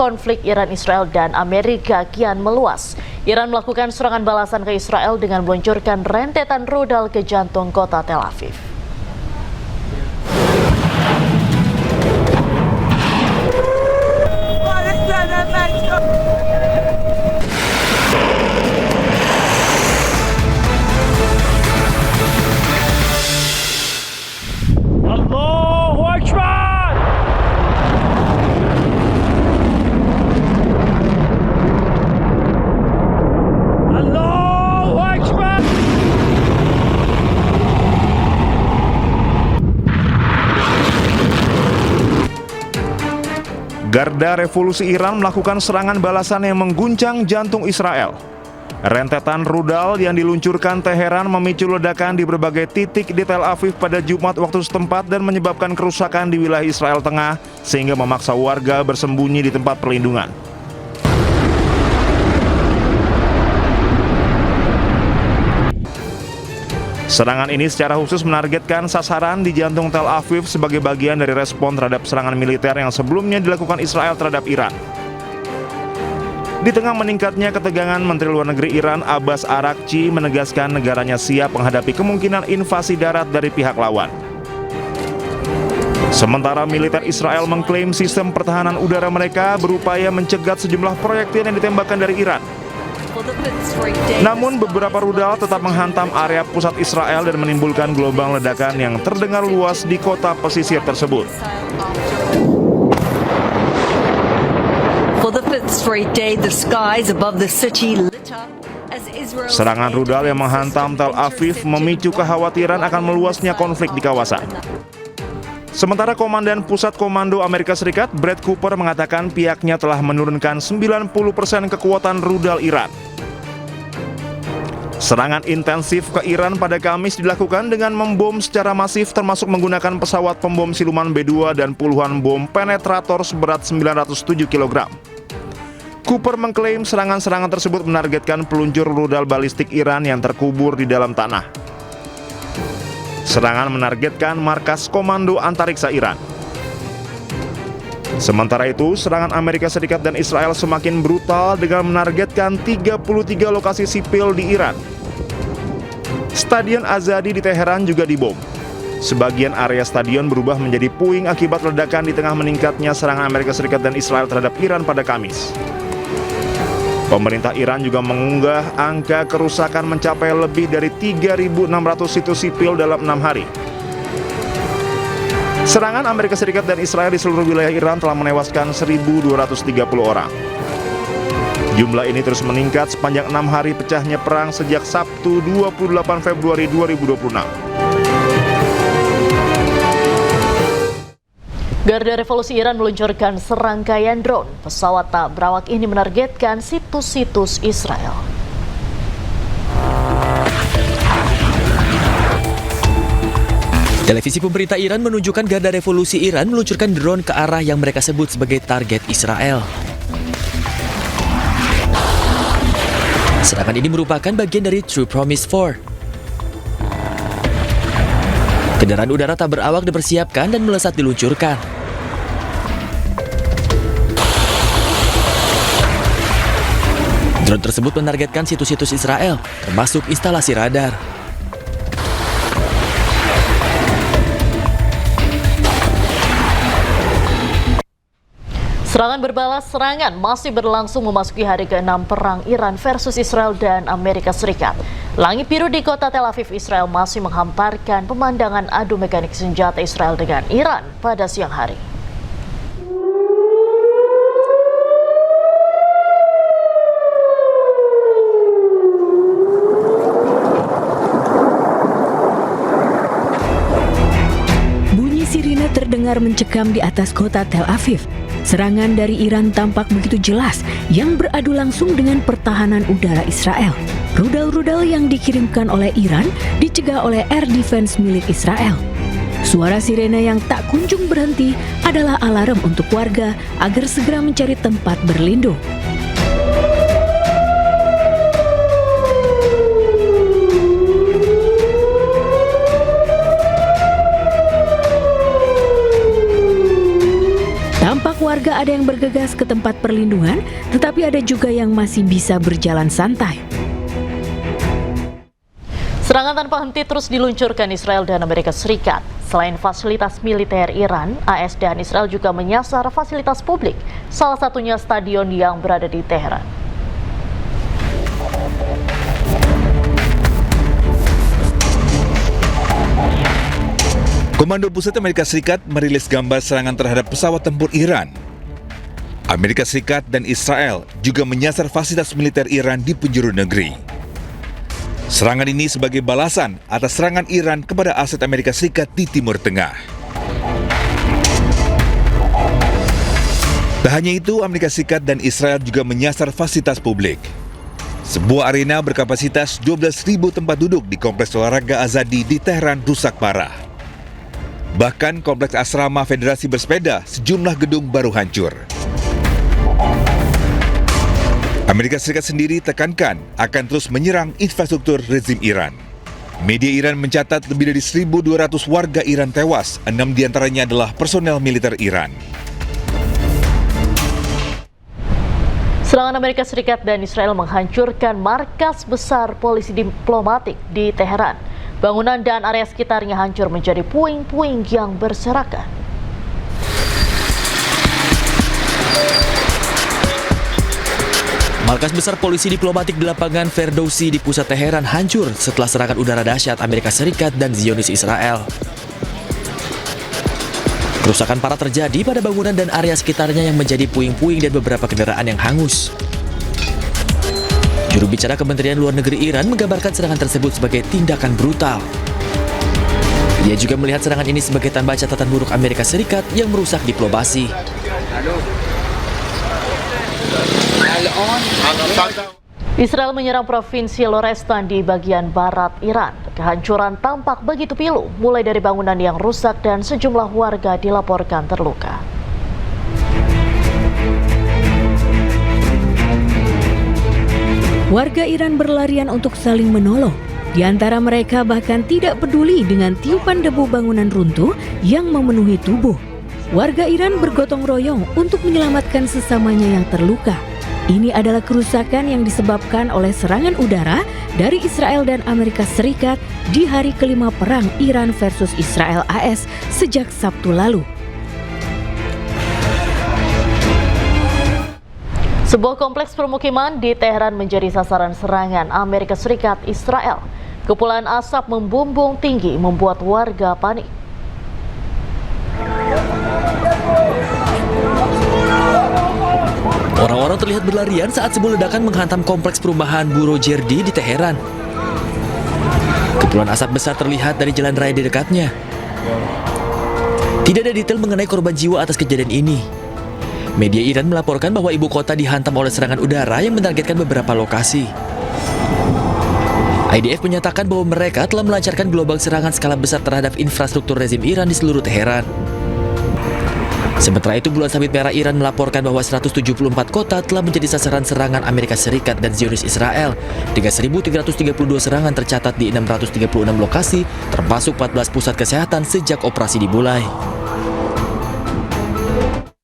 konflik Iran, Israel, dan Amerika kian meluas. Iran melakukan serangan balasan ke Israel dengan meluncurkan rentetan rudal ke jantung kota Tel Aviv. Allahu Akbar! Allahu Akbar! Garda Revolusi Iran melakukan serangan balasan yang mengguncang jantung Israel. Rentetan rudal yang diluncurkan Teheran memicu ledakan di berbagai titik di Tel Aviv pada Jumat waktu setempat dan menyebabkan kerusakan di wilayah Israel Tengah sehingga memaksa warga bersembunyi di tempat perlindungan. Serangan ini secara khusus menargetkan sasaran di jantung Tel Aviv sebagai bagian dari respon terhadap serangan militer yang sebelumnya dilakukan Israel terhadap Iran. Di tengah meningkatnya ketegangan, Menteri Luar Negeri Iran Abbas Araghchi menegaskan negaranya siap menghadapi kemungkinan invasi darat dari pihak lawan. Sementara militer Israel mengklaim sistem pertahanan udara mereka berupaya mencegat sejumlah proyektil yang ditembakkan dari Iran. Namun beberapa rudal tetap menghantam area pusat Israel dan menimbulkan gelombang ledakan yang terdengar luas di kota pesisir tersebut. Serangan rudal yang menghantam Tel Aviv memicu kekhawatiran akan meluasnya konflik di kawasan. Sementara Komandan Pusat Komando Amerika Serikat Brad Cooper mengatakan pihaknya telah menurunkan 90% kekuatan rudal Iran. Serangan intensif ke Iran pada Kamis dilakukan dengan membom secara masif termasuk menggunakan pesawat pembom siluman B-2 dan puluhan bom penetrator seberat 907 kg. Cooper mengklaim serangan-serangan tersebut menargetkan peluncur rudal balistik Iran yang terkubur di dalam tanah. Serangan menargetkan markas komando antariksa Iran. Sementara itu, serangan Amerika Serikat dan Israel semakin brutal dengan menargetkan 33 lokasi sipil di Iran. Stadion Azadi di Teheran juga dibom. Sebagian area stadion berubah menjadi puing akibat ledakan di tengah meningkatnya serangan Amerika Serikat dan Israel terhadap Iran pada Kamis. Pemerintah Iran juga mengunggah angka kerusakan mencapai lebih dari 3.600 situs sipil dalam 6 hari. Serangan Amerika Serikat dan Israel di seluruh wilayah Iran telah menewaskan 1.230 orang. Jumlah ini terus meningkat sepanjang 6 hari pecahnya perang sejak Sabtu 28 Februari 2026. Garda Revolusi Iran meluncurkan serangkaian drone. Pesawat tak berawak ini menargetkan situs-situs Israel. Televisi pemerintah Iran menunjukkan Garda Revolusi Iran meluncurkan drone ke arah yang mereka sebut sebagai target Israel. Serangan ini merupakan bagian dari True Promise 4. Kendaraan udara tak berawak dipersiapkan dan melesat diluncurkan. Drone tersebut menargetkan situs-situs Israel, termasuk instalasi radar. Serangan berbalas serangan masih berlangsung memasuki hari ke-6 perang Iran versus Israel dan Amerika Serikat. Langit biru di kota Tel Aviv, Israel masih menghamparkan pemandangan adu mekanik senjata Israel dengan Iran pada siang hari. Bunyi sirine terdengar mencekam di atas kota Tel Aviv. Serangan dari Iran tampak begitu jelas yang beradu langsung dengan pertahanan udara Israel. Rudal-rudal yang dikirimkan oleh Iran dicegah oleh air defense milik Israel. Suara sirene yang tak kunjung berhenti adalah alarm untuk warga agar segera mencari tempat berlindung. Tampak warga ada yang bergegas ke tempat perlindungan, tetapi ada juga yang masih bisa berjalan santai. Serangan tanpa henti terus diluncurkan Israel dan Amerika Serikat. Selain fasilitas militer Iran, AS dan Israel juga menyasar fasilitas publik, salah satunya stadion yang berada di Teheran. Komando Pusat Amerika Serikat merilis gambar serangan terhadap pesawat tempur Iran. Amerika Serikat dan Israel juga menyasar fasilitas militer Iran di penjuru negeri. Serangan ini sebagai balasan atas serangan Iran kepada aset Amerika Serikat di Timur Tengah. Tak hanya itu, Amerika Serikat dan Israel juga menyasar fasilitas publik. Sebuah arena berkapasitas 12.000 tempat duduk di Kompleks Olahraga Azadi di Teheran rusak parah. Bahkan kompleks asrama Federasi Bersepeda sejumlah gedung baru hancur. Amerika Serikat sendiri tekankan akan terus menyerang infrastruktur rezim Iran. Media Iran mencatat lebih dari 1.200 warga Iran tewas, 6 diantaranya adalah personel militer Iran. Serangan Amerika Serikat dan Israel menghancurkan markas besar polisi diplomatik di Teheran. Bangunan dan area sekitarnya hancur menjadi puing-puing yang berserakan. Markas besar polisi diplomatik di lapangan Ferdowsi di pusat Teheran hancur setelah serangan udara dahsyat Amerika Serikat dan Zionis Israel. Kerusakan parah terjadi pada bangunan dan area sekitarnya yang menjadi puing-puing dan beberapa kendaraan yang hangus. Juru bicara Kementerian Luar Negeri Iran menggambarkan serangan tersebut sebagai tindakan brutal. Ia juga melihat serangan ini sebagai tanda catatan buruk Amerika Serikat yang merusak diplomasi. Israel menyerang provinsi Lorestan di bagian barat Iran. Kehancuran tampak begitu pilu, mulai dari bangunan yang rusak dan sejumlah warga dilaporkan terluka. Warga Iran berlarian untuk saling menolong. Di antara mereka bahkan tidak peduli dengan tiupan debu bangunan runtuh yang memenuhi tubuh. Warga Iran bergotong royong untuk menyelamatkan sesamanya yang terluka. Ini adalah kerusakan yang disebabkan oleh serangan udara dari Israel dan Amerika Serikat di hari kelima perang Iran versus Israel AS sejak Sabtu lalu. Sebuah kompleks permukiman di Teheran menjadi sasaran serangan Amerika Serikat Israel. Kepulan asap membumbung tinggi membuat warga panik. Orang-orang terlihat berlarian saat sebuah ledakan menghantam kompleks perumahan Burojerdi di Teheran. Kepulan asap besar terlihat dari jalan raya di dekatnya. Tidak ada detail mengenai korban jiwa atas kejadian ini. Media Iran melaporkan bahwa ibu kota dihantam oleh serangan udara yang menargetkan beberapa lokasi. IDF menyatakan bahwa mereka telah melancarkan gelombang serangan skala besar terhadap infrastruktur rezim Iran di seluruh Teheran. Sementara itu, Bulan Sabit Merah Iran melaporkan bahwa 174 kota telah menjadi sasaran serangan Amerika Serikat dan Zionis Israel. 3.332 serangan tercatat di 636 lokasi, termasuk 14 pusat kesehatan sejak operasi dimulai.